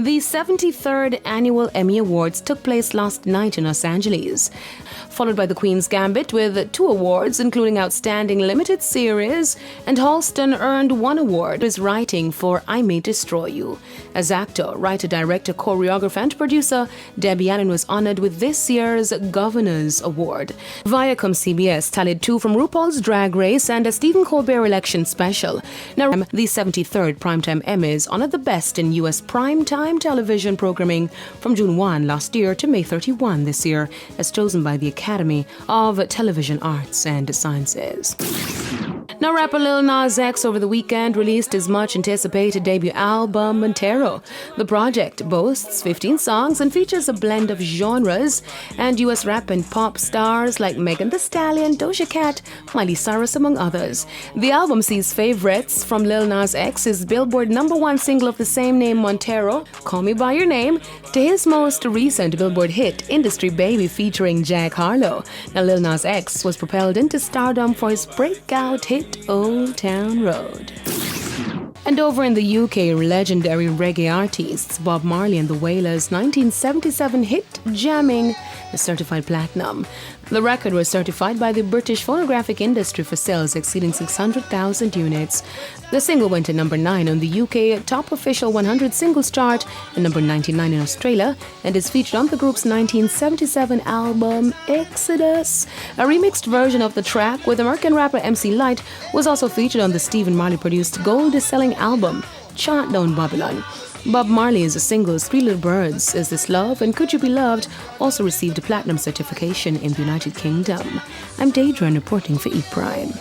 The 73rd Annual Emmy Awards took place last night in Los Angeles, followed by The Queen's Gambit with 2 awards, including Outstanding Limited Series, and Halston earned 1 award for his writing for I May Destroy You. As actor, writer, director, choreographer, and producer, Debbie Allen was honored with this year's Governor's Award. Viacom CBS tallied 2 from RuPaul's Drag Race and a Stephen Colbert election special. Now, the 73rd Primetime Emmys honored the best in U.S. primetime television programming from June 1 last year to May 31 this year, as chosen by the Academy of Television Arts and Sciences. Now, rapper Lil Nas X over the weekend released his much-anticipated debut album, Montero. The project boasts 15 songs and features a blend of genres and U.S. rap and pop stars like Megan Thee Stallion, Doja Cat, Miley Cyrus, among others. The album sees favorites from Lil Nas X's Billboard #1 single of the same name, Montero, Call Me By Your Name, to his most recent Billboard hit, Industry Baby, featuring Jack Harlow. Now, Lil Nas X was propelled into stardom for his breakout hit, Old Town Road. And over in the UK, legendary reggae artists Bob Marley and the Wailers' 1977 hit Jamming is certified platinum. The record was certified by the British phonographic industry for sales exceeding 600,000 units. The single went to number 9 on the UK Top Official 100 Singles Chart and number 99 in Australia, and is featured on the group's 1977 album Exodus. A remixed version of the track with American rapper MC Lyte was also featured on the Stephen Marley-produced gold-selling album Chant Down Babylon. Bob Marley's singles Three Little Birds, Is This Love, and Could You Be Loved also received a platinum certification in the United Kingdom. I'm Daedra reporting for ePrime.